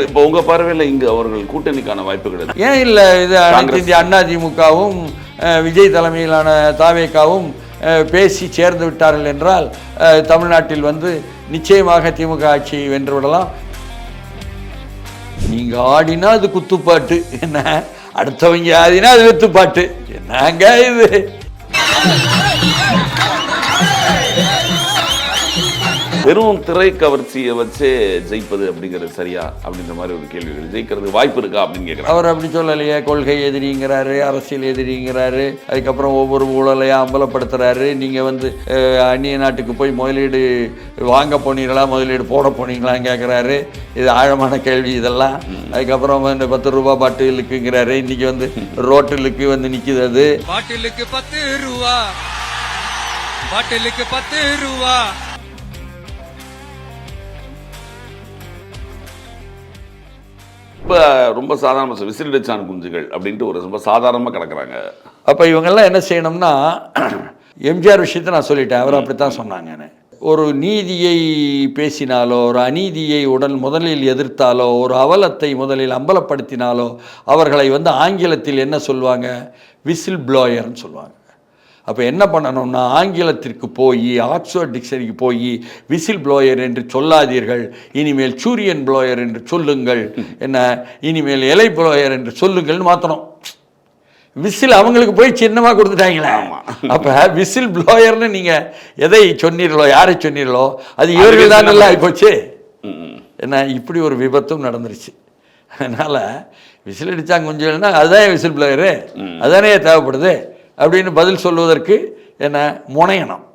இப்போ உங்க பார்வையில் இங்கு அவர்கள் கூட்டணிக்கான வாய்ப்பு கிடையாது? ஏன் இல்லை? இது அனைத்து இந்திய அண்ணா திமுகவும் விஜய் தலைமையிலான தாவேகாவும் பேசி சேர்ந்து விட்டார்கள் என்றால் தமிழ்நாட்டில் வந்து நிச்சயமாக திமுக ஆட்சி வென்று விடலாம். நீங்கள் ஆடினா அது குத்துப்பாட்டு, என்ன அடுத்தவங்க ஆடினா அது வெத்துப்பாட்டு, என்னங்க இது? வெறும் திரை கவர்ச்சியை வச்சு ஜெயிப்பது அப்படிங்கிறது சரியா அப்படின்ற மாதிரி ஒரு கேள்விகள், ஜெயிக்கிறது வாய்ப்பு இருக்கா அப்படின்னு கேட்குறாங்க. அவர் அப்படி சொல்லலையே, கொள்கை எதிரிங்கிறாரு, அரசியல் எதிரிங்கிறாரு, அதுக்கப்புறம் ஒவ்வொரு ஊழலையாக அம்பலப்படுத்துறாரு. நீங்கள் வந்து அந்நிய நாட்டுக்கு போய் முதலீடு வாங்க போனீங்களா, முதலீடு போட போனீங்களான்னு கேட்குறாரு. இது ஆழமான கேள்வி இதெல்லாம். அதுக்கப்புறம் வந்து 10 ரூபா பாட்டிலுக்குங்கிறாரு. இன்னைக்கு வந்து ரோட்டிலுக்கு வந்து நிற்குது. அது பாட்டிலுக்கு 10 ரூபா, பாட்டிலுக்கு 10 ரூபா. இப்போ ரொம்ப சாதாரண விசிறிடச்சான் குஞ்சுகள் அப்படின்ட்டு ஒரு ரொம்ப சாதாரணமாக கிடக்குறாங்க. அப்போ இவங்கெல்லாம் என்ன செய்யணும்னா, எம்ஜிஆர் விஷயத்தை நான் சொல்லிட்டேன், அவர் அப்படித்தான் சொன்னாங்கன்னு. ஒரு நீதியை பேசினாலோ, ஒரு அநீதியை முதலில் எதிர்த்தாலோ, ஒரு அவலத்தை முதலில் அம்பலப்படுத்தினாலோ அவர்களை வந்து ஆங்கிலத்தில் என்ன சொல்லுவாங்க? விசில் ப்ளோயர்னு சொல்லுவாங்க. அப்போ என்ன பண்ணணும்னா, ஆங்கிலத்திற்கு போய் ஆக்ஸ்ஃபோர்ட் டிக்ஷனரிக்கு போய் விசில் ப்ளோயர் என்று சொல்லாதீர்கள், இனிமேல் சூரியன் ப்ளோயர் என்று சொல்லுங்கள், என்ன இனிமேல் இலை ப்ளோயர் என்று சொல்லுங்கள்னு மாற்றணும். விசில் அவங்களுக்கு போய் சின்னமாக கொடுத்துட்டாங்களே. அப்போ விசில் ப்ளோயர்னு நீங்கள் எதை சொன்னீர்களோ, யாரை சொன்னீர்களோ அது இவர்கள் தான் நல்லா ஆகிப்போச்சு. என்ன இப்படி ஒரு விபத்தும் நடந்துருச்சு. அதனால் விசில் அடித்தாங்க கொஞ்சம்னா அதுதான் விசில் ப்ளோயரு, அதுதானே தேவைப்படுது அப்படின்னு பதில் சொல்வதற்கு என்ன முனையணும்.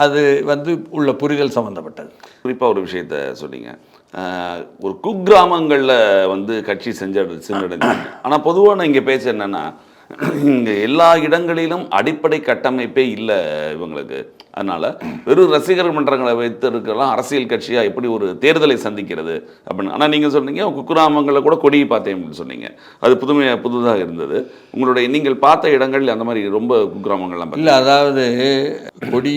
அது வந்து உள்ள புரிதல் சம்மந்தப்பட்டது. குறிப்பாக ஒரு விஷயத்த சொன்னீங்க, ஒரு குக்கிராமங்களில் வந்து கட்சி சென்றடைஞ்சு. ஆனால் பொதுவான இங்கே பேச்சு என்னென்னா, இங்கே எல்லா இடங்களிலும் அடிப்படை கட்டமைப்பே இல்லை இவங்களுக்கு. அதனால் வெறும் ரசிகர் மன்றங்களை வைத்து இருக்கலாம் அரசியல் கட்சியாக எப்படி ஒரு தேர்தலை சந்திக்கிறது அப்படின்னு. ஆனால் நீங்கள் சொன்னீங்க குக்கிராமங்களில் கூட கொடியை பார்த்தேன் அப்படின்னு சொன்னீங்க. அது புதுதாக இருந்தது. நீங்கள் பார்த்த இடங்கள் அந்த மாதிரி ரொம்ப குக்கிராமங்கள்லாம் இல்லை. அதாவது கொடி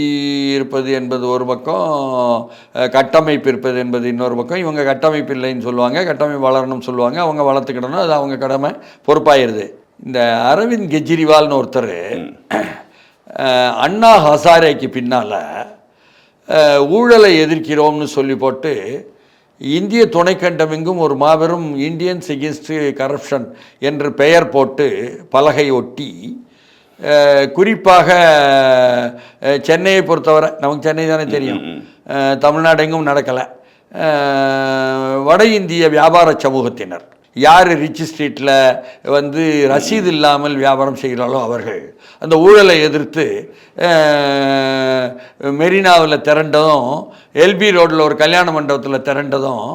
இருப்பது என்பது ஒரு பக்கம், கட்டமைப்பு இருப்பது என்பது இன்னொரு பக்கம். இவங்க கட்டமைப்பு இல்லைன்னு சொல்லுவாங்க, கட்டமைப்பு வளரணும்னு சொல்லுவாங்க. அவங்க வளர்த்துக்கிடணும், அது அவங்க கடமை, பொறுப்பாயிருது. இந்த அரவிந்த் கெஜ்ரிவால்னு ஒருத்தர் அண்ணா ஹசாரேக்கு பின்னால் ஊழலை எதிர்க்கிறோம்னு சொல்லி போட்டு இந்திய துணைக்கண்டமெங்கும் ஒரு மாபெரும் இந்தியன்ஸ் எகென்ஸ்ட் கரப்ஷன் என்று பெயர் போட்டு பலகை ஒட்டி, குறிப்பாக சென்னையை பொறுத்தவரை, நமக்கு சென்னை தானே தெரியும், தமிழ்நாடு எங்கும் நடக்கலை, வட இந்திய வியாபார சமூகத்தினர், யார் ரிச் ஸ்ட்ரீட்டில் வந்து ரசீது இல்லாமல் வியாபாரம் செய்கிறாளோ அவர்கள் அந்த ஊழலை எதிர்த்து மெரினாவில் திரண்டதும், எல்பி ரோட்டில் ஒரு கல்யாண மண்டபத்தில் திரண்டதும்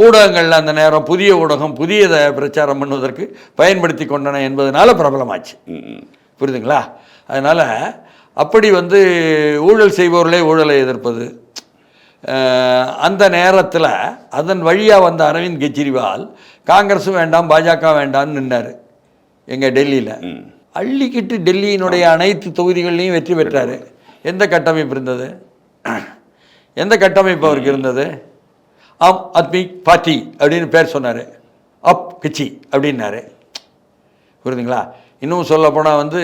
ஊடகங்களில் அந்த நேரம் புதிய ஊடகம் புதியதை பிரச்சாரம் பண்ணுவதற்கு பயன்படுத்தி கொண்டன என்பதனால பிரபலமாச்சு. புரியுதுங்களா? அதனால் அப்படி வந்து ஊழல் செய்பவர்களே ஊழலை எதிர்ப்பது. அந்த நேரத்தில் அதன் வழியாக வந்த அரவிந்த் கெஜ்ரிவால் காங்கிரஸும் வேண்டாம் பாஜக வேண்டாம்னு நின்னார் எங்கள் டெல்லியில். அள்ளிக்கிட்டு டெல்லியினுடைய அனைத்து தொகுதிகள்லையும் வெற்றி பெற்றார். எந்த கட்டமைப்பு இருந்தது? எந்த கட்டமைப்பு அவருக்கு இருந்தது? ஆம் ஆத்மி பார்ட்டி அப்படின்னு பேர் சொன்னார், அப் கட்சி அப்படின்னாரு. புரியுதுங்களா? இன்னும் சொல்லப்போனால் வந்து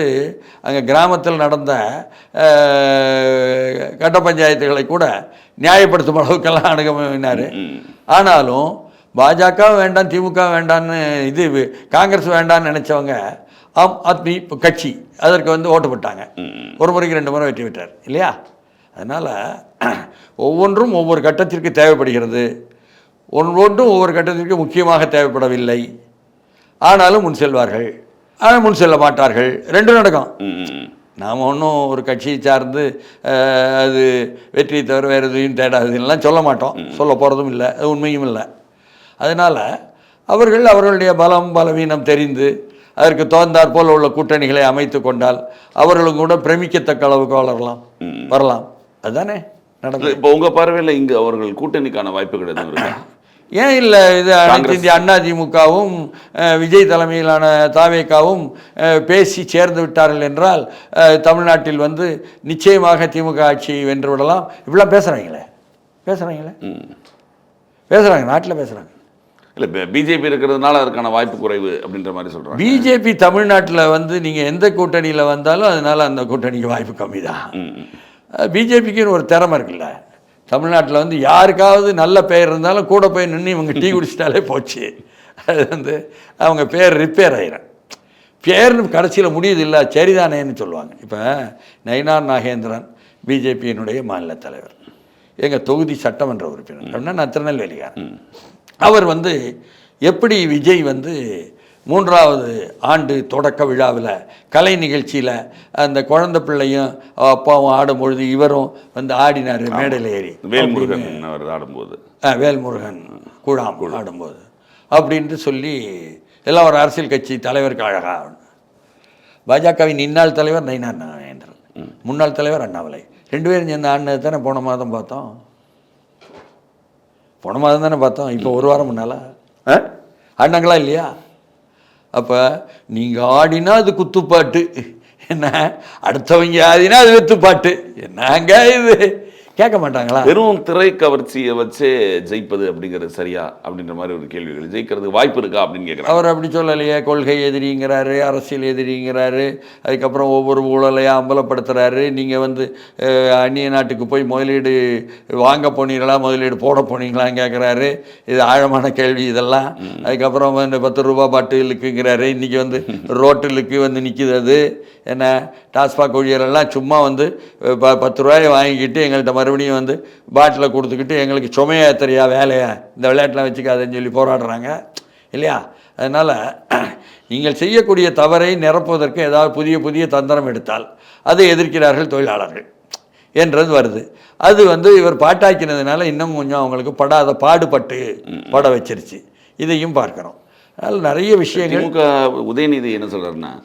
அங்கே கிராமத்தில் நடந்த கட்ட பஞ்சாயத்துகளை கூட நியாயப்படுத்தும் அளவுக்கெல்லாம் அணுகினார். ஆனாலும் பாஜக வேண்டாம் திமுக வேண்டான்னு இது காங்கிரஸ் வேண்டான்னு நினச்சவங்க ஆம் ஆத்மி கட்சி அதற்கு வந்து ஓட்டு போட்டாங்க. ஒரு முறைக்கு 2 முறை வெற்றி பெற்றார் இல்லையா? அதனால் ஒவ்வொன்றும் ஒவ்வொரு கட்டத்திற்கு தேவைப்படுகிறது, ஒவ்வொன்றும் ஒவ்வொரு கட்டத்திற்கு முக்கியமாக தேவைப்படவில்லை. ஆனாலும் முன் செல்வார்கள், ஆனால் முன் செல்ல மாட்டார்கள். 2 நடக்கும். நாம் ஒன்றும் ஒரு கட்சியை சார்ந்து அது வெற்றியை தவிர வேறு எதையும் தேடாதுன்னெலாம் சொல்ல மாட்டோம், சொல்ல போகிறதும் இல்லை, அது உண்மையும் இல்லை. அதனால் அவர்கள் அவர்களுடைய பலவீனம் தெரிந்து அதற்கு தோந்தாற் போல் உள்ள கூட்டணிகளை அமைத்து கொண்டால் அவர்களும் கூட பிரமிக்கத்தக்க அளவுக்கு வரலாம். அதுதானே நடந்தது. இப்போ உங்கள் பார்வையில் இங்கே அவர்கள் கூட்டணிக்கான வாய்ப்புகள் எதுவும் இருக்கா? ஏன் இல்லை? இது அனைத்து இந்திய அண்ணா திமுகவும் விஜய் தலைமையிலான தாவேகாவும் பேசி சேர்ந்து விட்டார்கள் என்றால் தமிழ்நாட்டில் வந்து நிச்சயமாக திமுக ஆட்சி வென்று விடலாம். இப்படிலாம் பேசுகிறாங்க, நாட்டில் பேசுகிறாங்க. இல்லை பிஜேபி இருக்கிறதுனால அதற்கான வாய்ப்பு குறைவு அப்படின்ற மாதிரி சொல்கிறாங்க. பிஜேபி தமிழ்நாட்டில் வந்து நீங்கள் எந்த கூட்டணியில் வந்தாலும் அதனால் அந்த கூட்டணிக்கு வாய்ப்பு கம்மி தான். பிஜேபிக்குன்னு ஒரு திறமை இருக்குல்ல. தமிழ்நாட்டில் வந்து யாருக்காவது நல்ல பெயர் இருந்தாலும் கூட போய் நின்று இவங்க டீ குடிச்சிட்டாலே போச்சு. அது வந்து அவங்க பேர் ரிப்பேர் ஆயிரும். பேர்னு கடைசியில் முடியுது இல்லை சரிதானேன்னு சொல்லுவாங்க. இப்போ நயினார் நாகேந்திரன் பிஜேபியினுடைய மாநில தலைவர், எங்கள் தொகுதி சட்டமன்ற உறுப்பினர் அப்படின்னா நான் திருநெல்வேலிக்காரன். அவர் வந்து எப்படி விஜய் வந்து 3வது ஆண்டு தொடக்க விழாவில் கலை நிகழ்ச்சியில் அந்த குழந்தை பிள்ளையும் அப்பாவும் ஆடும்பொழுது இவரும் வந்து ஆடினார் மேடையில் ஏறி. வேல்முருகன் அவர் ஆடும்போது, வேல்முருகன் கூழாம் ஆடும்போது அப்படின்ட்டு சொல்லி எல்லாம் ஒரு அரசியல் கட்சி தலைவருக்கு அழகாக. பாஜகவின் இந்நாள் தலைவர் நயினார் நாகேந்திரன், முன்னாள் தலைவர் அண்ணாமலை, 2 பேரும் சேர்ந்து ஆடினது தானே போன மாதம் பார்த்தோம். இப்போ 1 வாரம் முன்னால் ஆடினாங்களா இல்லையா? அப்போ நீங்கள் ஆடினா அது குத்துப்பாட்டு, என்ன அடுத்தவங்க ஆடினா அது வெத்துப்பாட்டு, என்னங்க இது கேட்க மாட்டாங்களா? வெறும் திரை கவர்ச்சியை வச்சே ஜெயிப்பது அப்படிங்கிறது சரியா அப்படின்ற மாதிரி ஒரு கேள்விகள். ஜெயிக்கிறதுக்கு வாய்ப்பு இருக்கா அப்படின்னு கேட்குறாங்க. அவர் அப்படி சொல்லலையே. கொள்கை எதிரிங்கிறாரு, அரசியல் எதிரிங்கிறாரு, அதுக்கப்புறம் ஒவ்வொரு ஊழலையாக அம்பலப்படுத்துகிறாரு. நீங்கள் வந்து அந்நிய நாட்டுக்கு போய் முதலீடு வாங்க போனீங்களா, முதலீடு போட போனீங்களான்னு கேட்குறாரு. இது ஆழமான கேள்வி இதெல்லாம். அதுக்கப்புறம் வந்து 10 ரூபா பாட்டிலுக்குங்கிறாரு. இன்றைக்கி வந்து ரோட்டிலுக்கு வந்து நிற்கிது. அது என்ன டாஸ்மாக் ஊழியரெல்லாம் சும்மா வந்து 10 ரூபாயை வாங்கிக்கிட்டு எங்கள்கிட்ட மறுபடியும் வந்து பாட்டிலை கொடுத்துக்கிட்டு எங்களுக்கு சுமையா தெரியா வேலையா இந்த விளையாட்டெலாம் வச்சுக்காதுன்னு சொல்லி போராடுறாங்க இல்லையா? அதனால் நீங்கள் செய்யக்கூடிய தவறை நிரப்புவதற்கு ஏதாவது புதிய தந்திரம் எடுத்தால் அதை எதிர்க்கிறார்கள் தொழிலாளர்கள் என்றது வருது. அது வந்து இவர் பாட்டாக்கினதுனால இன்னும் கொஞ்சம் அவங்களுக்கு பாடுபட்டு பட வச்சிருச்சு. இதையும் பார்க்குறோம். அதனால் நிறைய விஷயங்கள். திமுக உதயநிதி என்ன சொல்கிறாருன்னா,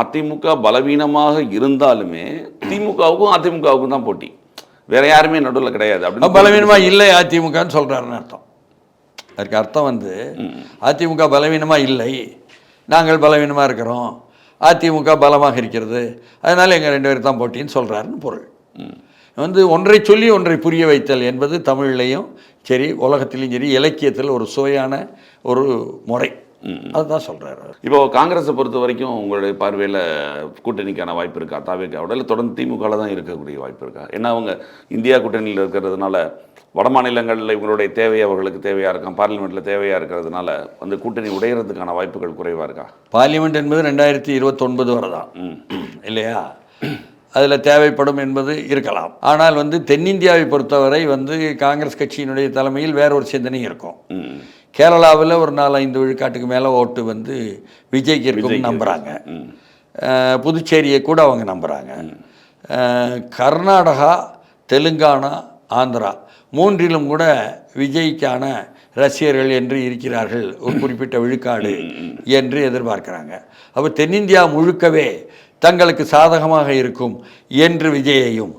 அதிமுக பலவீனமாக இருந்தாலுமே திமுகவுக்கும் அதிமுகவுக்கும் தான் போட்டி, வேற யாருமே நடுவில் கிடையாது அப்படின்னு. பலவீனமாக இல்லை அதிமுகன்னு சொல்கிறாருன்னு அர்த்தம். அதுக்கு அர்த்தம் வந்து அதிமுக பலவீனமாக இல்லை, நாங்கள் பலவீனமாக இருக்கிறோம், அதிமுக பலமாக இருக்கிறது, அதனால் எங்கள் 2 பேர் தான் போட்டின்னு சொல்கிறாருன்னு பொருள். வந்து ஒன்றை சொல்லி ஒன்றை புரிய வைத்தல் என்பது தமிழ்லையும் சரி உலகத்திலையும் சரி இலக்கியத்தில் ஒரு சுவையான ஒரு முறை. அதுதான் சொல்கிறாரு. இப்போ காங்கிரஸை பொறுத்த வரைக்கும் உங்களுடைய பார்வையில் கூட்டணிக்கான வாய்ப்பு இருக்கா? தாவேக்காவோட இல்லை தொடர்ந்து திமுகவில் தான் இருக்கக்கூடிய வாய்ப்பு இருக்கா? ஏன்னா அவங்க இந்தியா கூட்டணியில் இருக்கிறதுனால வட மாநிலங்களில் இவங்களுடைய தேவை அவர்களுக்கு தேவையாக இருக்கும், பார்லிமெண்ட்டில் தேவையாக இருக்கிறதுனால வந்து கூட்டணி உடையிறதுக்கான வாய்ப்புகள் குறைவாக இருக்கா? பார்லிமெண்ட் என்பது 2029 வரை தான் இல்லையா? அதில் தேவைப்படும் என்பது இருக்கலாம். ஆனால் வந்து தென்னிந்தியாவை பொறுத்தவரை வந்து காங்கிரஸ் கட்சியினுடைய தலைமையில் வேற ஒரு சிந்தனை இருக்கும். கேரளாவில் ஒரு 4-5 விழுக்காட்டுக்கு மேலே ஓட்டு வந்து விஜய்க்கு இருக்கும்னு நம்புகிறாங்க. புதுச்சேரியை கூட அவங்க நம்புகிறாங்க. கர்நாடகா, தெலுங்கானா, ஆந்திரா 3லும் கூட விஜய்க்கான ரசிகர்கள் என்று இருக்கிறார்கள், ஒரு குறிப்பிட்ட விழுக்காடு என்று எதிர்பார்க்குறாங்க. அப்போ தென்னிந்தியா முழுக்கவே தங்களுக்கு சாதகமாக இருக்கும் என்று விஜயையும்,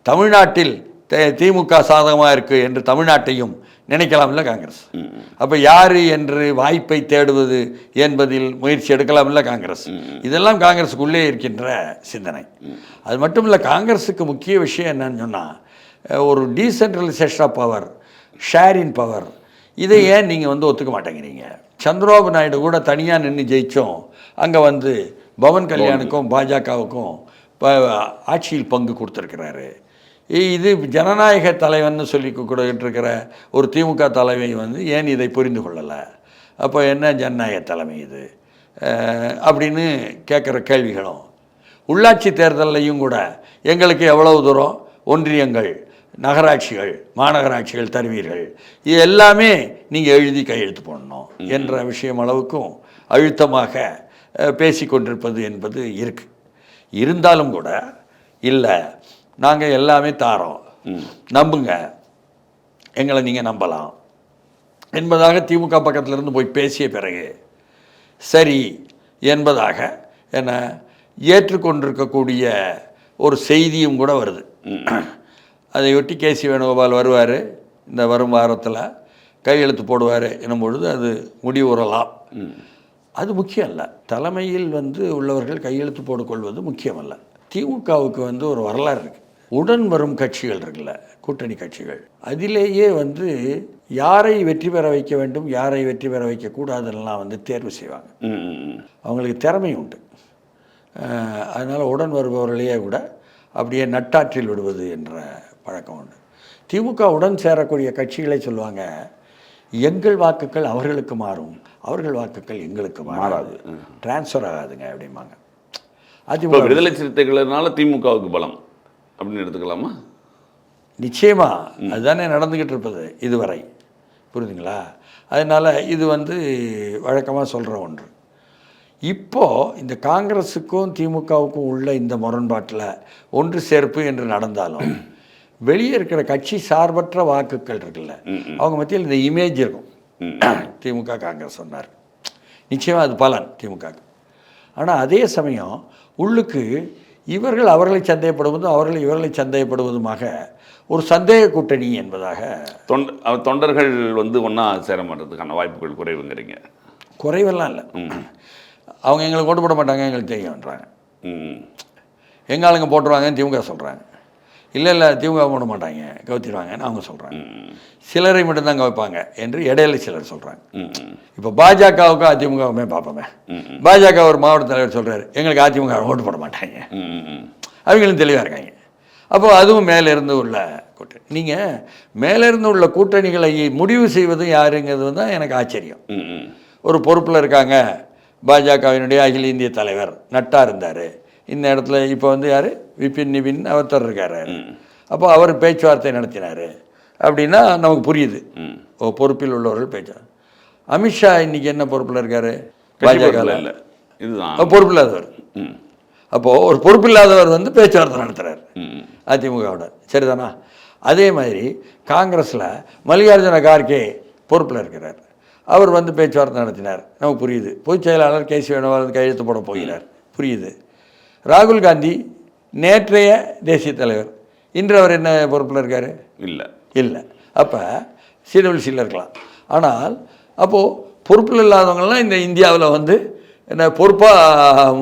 தமிழ்நாட்டில் திமுக சாதகமாக இருக்குது என்று தமிழ்நாட்டையும் நினைக்கலாம்ல காங்கிரஸ். அப்போ யார் என்று வாய்ப்பை தேடுவது என்பதில் முயற்சி எடுக்கலாம்ல காங்கிரஸ். இதெல்லாம் காங்கிரஸுக்குள்ளே இருக்கின்ற சிந்தனை. அது மட்டும் இல்லை, காங்கிரஸுக்கு முக்கிய விஷயம் என்னன்னு சொன்னால் ஒரு decentralisation of power, share in power, இதை ஏன் நீங்கள் வந்து ஒத்துக்க மாட்டேங்கிறீங்க? சந்திரபாபு நாயுடு கூட தனியாக நின்று ஜெயித்தோம், அங்கே வந்து பவன் கல்யாணுக்கும் பாஜகவுக்கும் ஆட்சியில் பங்கு கொடுத்துருக்கிறாரு. இது ஜனநாயக தலைவன் சொல்லி கொடுத்துட்டு இருக்கிற ஒரு திமுக தலைமை வந்து ஏன் இதை புரிந்து கொள்ளலை? அப்போ என்ன ஜனநாயக தலைமை இது அப்படின்னு கேட்குற கேள்விகளும். உள்ளாட்சி தேர்தலையும் கூட எங்களுக்கு எவ்வளவு தூரம் ஒன்றியங்கள், நகராட்சிகள், மாநகராட்சிகள் தருவீர்கள், இது எல்லாமே நீங்கள் எழுதி கையெழுத்து போடணும் என்ற விஷயம் அளவுக்கும் அழுத்தமாக பேசி கொண்டிருப்பது என்பது இருக்குது. இருந்தாலும் கூட இல்லை, நாங்கள் எல்லாமே தாரோம், நம்புங்க, எங்களை நீங்கள் நம்பலாம் என்பதாக திமுக பக்கத்திலிருந்து போய் பேசிய பிறகு சரி என்பதாக என்ன ஏற்றுக்கொண்டிருக்கக்கூடிய ஒரு செய்தியும் கூட வருது. அதையொட்டி கேசி வேணுகோபால் வருவார், இந்த வரும் வாரத்தில் கையெழுத்து போடுவார் என்னும் பொழுது அது முடிவுறலாம். அது முக்கியம் இல்லை. தலைமையில் வந்து உள்ளவர்கள் கையெழுத்து போட்டுக்கொள்வது முக்கியம் அல்ல. திமுகவுக்கு வந்து ஒரு வரலாறு இருக்குது. உடன் வரும் கட்சிகள் இருக்குல்ல, கூட்டணி கட்சிகள், அதிலேயே வந்து யாரை வெற்றி பெற வைக்க வேண்டும், யாரை வெற்றி பெற வைக்கக்கூடாதுன்னெலாம் வந்து தேர்வு செய்வாங்க. அவங்களுக்கு திறமை உண்டு. அதனால் உடன் வருபவர்களையே கூட அப்படியே நட்டாற்றில் விடுவது என்ற பழக்கம் உண்டு. திமுக உடன் சேரக்கூடிய கட்சிகளை சொல்லுவாங்க, எங்கள் வாக்குகள் அவர்களுக்கு மாறும், அவர்கள் வாக்குகள் எங்களுக்கு மாறாது, டிரான்ஸ்ஃபர் ஆகாதுங்க அப்படிம்பாங்க. அதிமுக விடுதலை சிறுத்தைகள்னால திமுகவுக்கு பலம் அப்படின்னு எடுத்துக்கலாமா? நிச்சயமா அதுதானே நடந்துக்கிட்டு இருப்பது இதுவரை, புரியுதுங்களா? அதனால் இது வந்து வழக்கமாக சொல்கிற ஒன்று. இப்போது இந்த காங்கிரஸுக்கும் திமுகவுக்கும் உள்ள இந்த முரண்பாட்டில் ஒன்று சேர்ப்பு என்று நடந்தாலும் வெளியே இருக்கிற கட்சி சார்பற்ற வாக்குகள் இருக்குல்ல, அவங்க மத்தியில் இந்த இமேஜ் இருக்கும். திமுக காங்கிரஸ் சொன்னார், நிச்சயமாக அது பலன் திமுகவுக்கு. ஆனால் அதே சமயம் உள்ளுக்கு இவர்கள் அவர்களை சந்தேகப்படுவதும் அவர்கள் இவர்களை சந்தேகப்படுவதுமாக ஒரு சந்தேக கூட்டணி என்பதாக தொண்டர்கள் வந்து ஒன்றா சேர மாட்டதுக்கான வாய்ப்புகள் குறைவுங்கிறீங்க? குறைவெல்லாம் இல்லை. அவங்க எங்களுக்கு ஓட்டு போட மாட்டாங்க, எங்களுக்கு தெரியும்ன்றாங்க. எங்கள் ஆளுங்க போட்டுருவாங்கன்னு திமுக சொல்கிறாங்க. இல்லை திமுக போட மாட்டாங்க, கவுத்திடுவாங்கன்னு அவங்க சொல்கிறாங்க. சிலரை மட்டும்தான் கவைப்பாங்க என்று இடையில சிலர் சொல்கிறாங்க. இப்போ பாஜகவுக்கும் அதிமுகவுமே பார்ப்போமே, பாஜக ஒரு மாவட்ட தலைவர் சொல்கிறாரு, எங்களுக்கு அதிமுக ஓட்டு போட மாட்டாங்க, அவங்களும் தெளிவாக இருக்காங்க. அப்போது அதுவும் மேலேருந்து உள்ள கூட்டணி. நீங்கள் மேலேருந்து உள்ள கூட்டணிகளை முடிவு செய்வதும் யாருங்கிறது தான் எனக்கு ஆச்சரியம். ஒரு பொறுப்பில் இருக்காங்க, பாஜகவினுடைய அகில இந்திய தலைவர் நட்டா இருந்தார், இந்த இடத்துல இப்போ வந்து யார் விபின் நிபின் அவர்த்தர் இருக்கார், அப்போ அவர் பேச்சுவார்த்தை நடத்தினார் அப்படின்னா நமக்கு புரியுது. பொறுப்பில் உள்ளவர்கள் பேச்சு. அமித்ஷா இன்னைக்கு என்ன பொறுப்பில் இருக்கார்? பாஜக இதுதான் பொறுப்பில்லாதவர். அப்போது ஒரு பொறுப்பில்லாதவர் வந்து பேச்சுவார்த்தை நடத்துகிறார் அதிமுகவோட, சரிதானா? அதே மாதிரி காங்கிரஸில் மல்லிகார்ஜுன கார்கே பொறுப்பில் இருக்கிறார், அவர் வந்து பேச்சுவார்த்தை நடத்தினார், நமக்கு புரியுது. பொதுச் செயலாளர் கேசி வேணுவாளர் கையெழுத்து போட போகிறார், புரியுது. ராகுல் காந்தி நேற்றைய தேசிய தலைவர், இன்று அவர் என்ன பொறுப்பில் இருக்கார்? இல்லை. அப்போ சிடபிள்சியில் இருக்கலாம். ஆனால் அப்போது பொறுப்பில் இல்லாதவங்கள்லாம் இந்த இந்தியாவில் வந்து என்ன பொறுப்பாக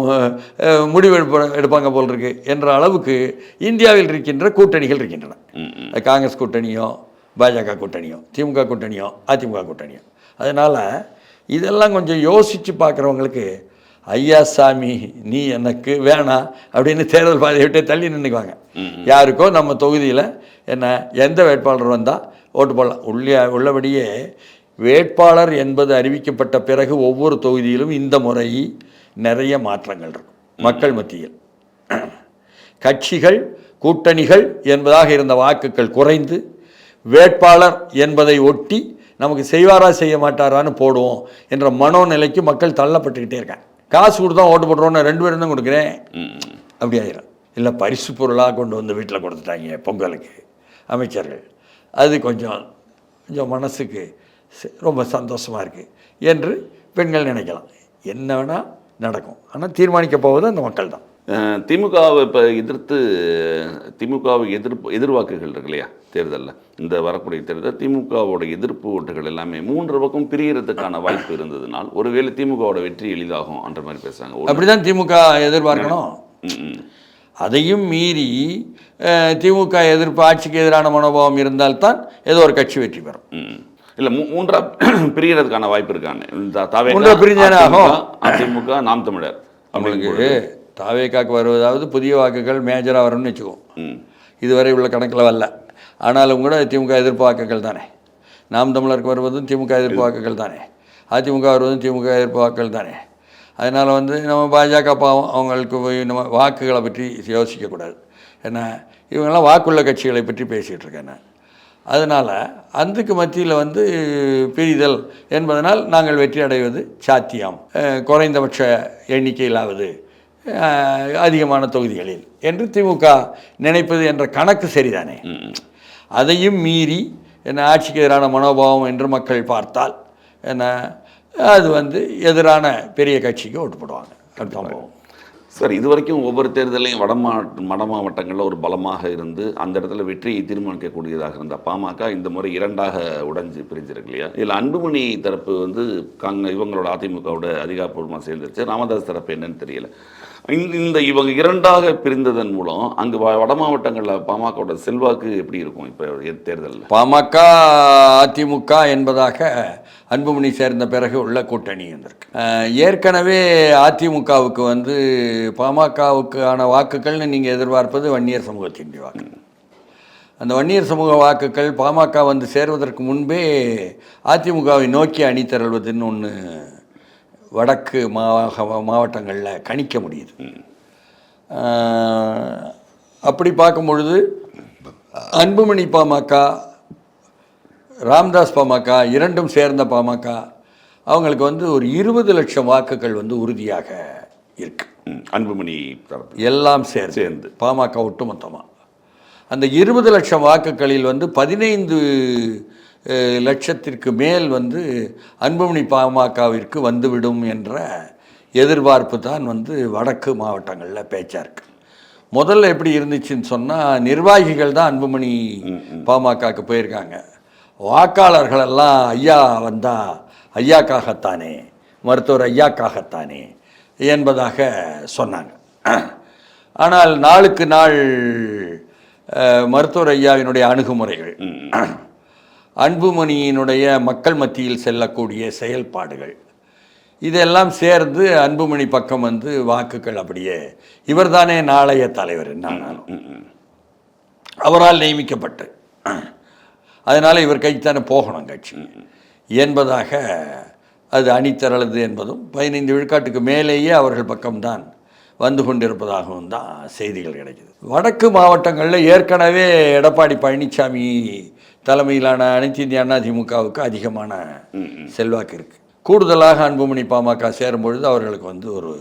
முடிவு எடுப்பாங்க போல் இருக்கு என்ற அளவுக்கு இந்தியாவில் இருக்கின்ற கூட்டணிகள் இருக்கின்றன. காங்கிரஸ் கூட்டணியோ, பாஜக கூட்டணியோ, திமுக கூட்டணியோ, அதிமுக கூட்டணியோ. அதனால் இதெல்லாம் கொஞ்சம் யோசித்து பார்க்குறவங்களுக்கு, ஐயா சாமி நீ எனக்கு வேணாம் அப்படின்னு தேர்தல் பாதையை விட்டு தள்ளி நின்றுக்குவாங்க. யாருக்கோ நம்ம தொகுதியில் என்ன எந்த வேட்பாளர் வந்தால் ஓட்டு போடலாம். உள்ளபடியே வேட்பாளர் என்பது அறிவிக்கப்பட்ட பிறகு ஒவ்வொரு தொகுதியிலும் இந்த முறை நிறைய மாற்றங்கள் இருக்கும் மக்கள் மத்தியில். கட்சிகள் கூட்டணிகள் என்பதாக இருந்த வாக்குகள் குறைந்து வேட்பாளர் என்பதை ஒட்டி நமக்கு செய்வாரா செய்ய மாட்டாரான்னு போடுவோம் என்ற மனோநிலைக்கு மக்கள் தள்ளப்பட்டுக்கிட்டே இருக்காங்க. காசு கொடுத்தா ஓட்டு போடுறோன்னு 2 பேரும் தான் கொடுக்குறேன் அப்படி ஆயிரும். இல்லை பரிசு பொருளாக கொண்டு வந்து வீட்டில் கொடுத்துட்டாங்க பொங்கலுக்கு அமைச்சர்கள், அது கொஞ்சம் மனசுக்கு ரொம்ப சந்தோஷமாக இருக்குது என்று பெண்கள் நினைக்கலாம். என்ன வேணால் நடக்கும், ஆனால் தீர்மானிக்க போவது அந்த மக்கள் தான். திமுகவை இப்போ திமுகவை எதிர்வாக்குகள் இருக்கு இல்லையா தேர்தலில், இந்த வரக்கூடிய தேர்தல் திமுகவோட எதிர்ப்பு ஓட்டுகள் எல்லாமே 3 பக்கம் பிரியறதுக்கான வாய்ப்பு இருந்ததுனால் ஒருவேளை திமுகவோட வெற்றி எளிதாகும் என்ற மாதிரி பேசுகிறாங்க. அப்படிதான் திமுக எதிர்பார்க்கணும். அதையும் மீறி திமுக எதிர்ப்பு, ஆட்சிக்கு எதிரான மனோபாவம் இருந்தால்தான் ஏதோ ஒரு கட்சி வெற்றி பெறும். இல்லை 3ஆ பிரியறதுக்கான வாய்ப்பு இருக்காங்க. அதிமுக, நாம் தமிழர் அவங்களுக்கு தாவேக்காக்கு வருவதாவது புதிய வாக்குகள் மேஜராக வரும்னு வச்சுக்குவோம். இதுவரை உள்ள கணக்கில் வரல, ஆனாலும் கூட திமுக எதிர்ப்பு வாக்குகள் தானே. நாம் தமிழருக்கு வருவதும் திமுக எதிர்ப்பு வாக்குகள் தானே, அதிமுக வருவதும் திமுக எதிர்ப்பு வாக்குகள் தானே. அதனால் வந்து நம்ம பாஜக பாவம் அவங்களுக்கு நம்ம வாக்குகளை பற்றி யோசிக்கக்கூடாது. ஏன்னா இவங்கெல்லாம் வாக்குள்ள கட்சிகளை பற்றி பேசிகிட்டு இருக்கேன். அதனால் அதுக்கு மத்தியில் வந்து பிரிதல் என்பதனால் நாங்கள் வெற்றி அடைவது சாத்தியம், குறைந்தபட்ச எண்ணிக்கையிலாவது அதிகமான தொகுதிகளில் என்று திமுக நினைப்பது என்ற கணக்கு சரிதானே. அதையும் மீறி என்ன ஆட்சிக்கு எதிரான மனோபாவம் என்று மக்கள் பார்த்தால் என்ன அது வந்து எதிரான பெரிய கட்சிக்கு ஓட்டு போடுவாங்க. அதுதான் போவோம் சார். இது வரைக்கும் ஒவ்வொரு தேர்தலையும் வட மாவட்டங்களில் ஒரு பலமாக இருந்து அந்த இடத்துல வெற்றியை தீர்மானிக்கக்கூடியதாக இருந்த பாமக இந்த முறை 2ஆக உடைஞ்சு பிரிஞ்சிருக்கு இல்லையா? இதில் அன்புமணி தரப்பு வந்து இவங்களோட அதிமுகவோட அதிகாரப்பூர்வமாக சேர்ந்துருச்சு. ராமதாஸ் தரப்பு என்னன்னு தெரியல. இந்த இவங்க இரண்டாக பிரிந்ததன் மூலம் அங்கு வட மாவட்டங்களில் பாமகவோட செல்வாக்கு எப்படி இருக்கும் இப்போ தேர்தலில்? பாமக அதிமுக என்பதாக அன்புமணி சேர்ந்த பிறகு உள்ள கூட்டணி வந்திருக்கு. ஏற்கனவே அதிமுகவுக்கு வந்து பாமகவுக்கான வாக்குகள்னு நீங்கள் எதிர்பார்ப்பது வன்னியர் சமூகத்தினுடைய வாக்கு. அந்த வன்னியர் சமூக வாக்குகள் பாமக வந்து சேர்வதற்கு முன்பே அதிமுகவை நோக்கி அணி திரள்வதுன்னு ஒன்று வடக்கு மாவட்டங்களில் கணிக்க முடியுது. அப்படி பார்க்கும் பொழுது அன்புமணி பாமக, ராமதாஸ் பாமக இரண்டும் சேர்ந்த பாமக அவங்களுக்கு வந்து ஒரு 20 லட்சம் வாக்குகள் வந்து உறுதியாக இருக்கு. அன்புமணி எல்லாம் சேர்ந்து பாமக ஒட்டுமொத்தமாக அந்த 20 லட்சம் வாக்குகளில் வந்து 15 லட்சத்திற்கு மேல் வந்து அன்புமணி பாமகவிற்கு வந்துவிடும் என்ற எதிர்பார்ப்பு தான் வந்து வடக்கு மாவட்டங்களில் பேச்சாக இருக்குது. முதல்ல எப்படி இருந்துச்சுன்னு சொன்னால் நிர்வாகிகள் தான் அன்புமணி பாமகவுக்கு போயிருக்காங்க. வாக்காளர்களெல்லாம் ஐயா வந்தால் ஐயாக்காகத்தானே, மருத்துவர் ஐயாக்காகத்தானே என்பதாக சொன்னாங்க. ஆனால் நாளுக்கு நாள் மருத்துவர் ஐயாவினுடைய அணுகுமுறைகள், அன்புமணியினுடைய மக்கள் மத்தியில் செல்லக்கூடிய செயல்பாடுகள் இதெல்லாம் சேர்ந்து அன்புமணி பக்கம் வந்து வாக்குகள் அப்படியே இவர்தானே நாளைய தலைவர் என்னாலும் அவரால் நியமிக்கப்பட்டு அதனால் இவர் கைத்தானே போகணும் கட்சி என்பதாக அது அணிதிரளது என்பதும் 15 விழுக்காட்டுக்கு மேலேயே அவர்கள் பக்கம்தான் வந்து கொண்டிருப்பதாகவும் தான் செய்திகள் கிடைக்குது. வடக்கு மாவட்டங்களில் ஏற்கனவே எடப்பாடி பழனிசாமி தலைமையிலான அனைத்து இந்திய அண்ணா திமுகவுக்கு அதிகமான செல்வாக்கு இருக்குது. கூடுதலாக அன்புமணி பாமக சேரும்பொழுது அவர்களுக்கு வந்து ஒரு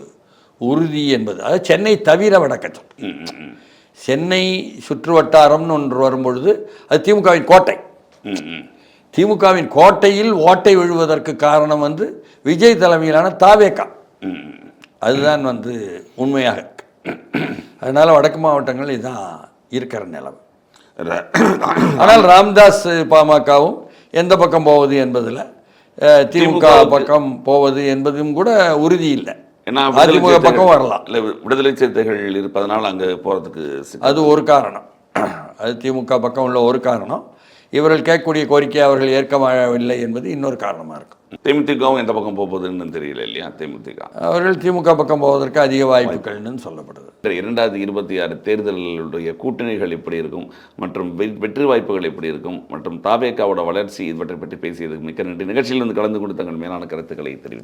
உறுதி என்பது, அதாவது சென்னை தவிர வடக்கட்டம், சென்னை சுற்று வட்டாரம்னு ஒன்று வரும்பொழுது அது திமுகவின் கோட்டை. திமுகவின் கோட்டையில் ஓட்டை விழுவதற்கு காரணம் வந்து விஜய் தலைமையிலான தாவேகா. அதுதான் வந்து உண்மையாக இருக்கு. அதனால் வடக்கு மாவட்டங்கள் இதுதான் இருக்கிற நிலம். ஆனால் ராமதாஸ் பாமகவும் எந்த பக்கம் போவது என்பதில் திமுக பக்கம் போவது என்பதும் கூட உறுதி இல்லை. அதிமுக பக்கம் வரலாம். இல்லை, விடுதலை சிறுத்தைகள் இருப்பதனால் அங்கே போகிறதுக்கு அது ஒரு காரணம். அது திமுக பக்கம் உள்ள ஒரு காரணம். இவர்கள் கேட்கக்கூடிய கோரிக்கை அவர்கள் ஏற்கவில்லை என்பது இன்னொரு காரணமாக இருக்கும். தேமுதிகவும் எந்த பக்கம் போகுதுன்னு தெரியல இல்லையா? தேமுதிக அவர்கள் திமுக பக்கம் போவதற்கு அதிக வாய்ப்புகள்னு சொல்லப்படுது. 2026 தேர்தலுடைய கூட்டணிகள் எப்படி இருக்கும் மற்றும் வெற்றி வாய்ப்புகள் எப்படி இருக்கும் மற்றும் தாவேகாவோட வளர்ச்சி இவற்றை பற்றி பேசியதுக்கு மிக்க நன்றி. நிகழ்ச்சியில் வந்து கலந்து கொண்டு தங்கள் மேலான கருத்துக்களை தெரிவித்தார்.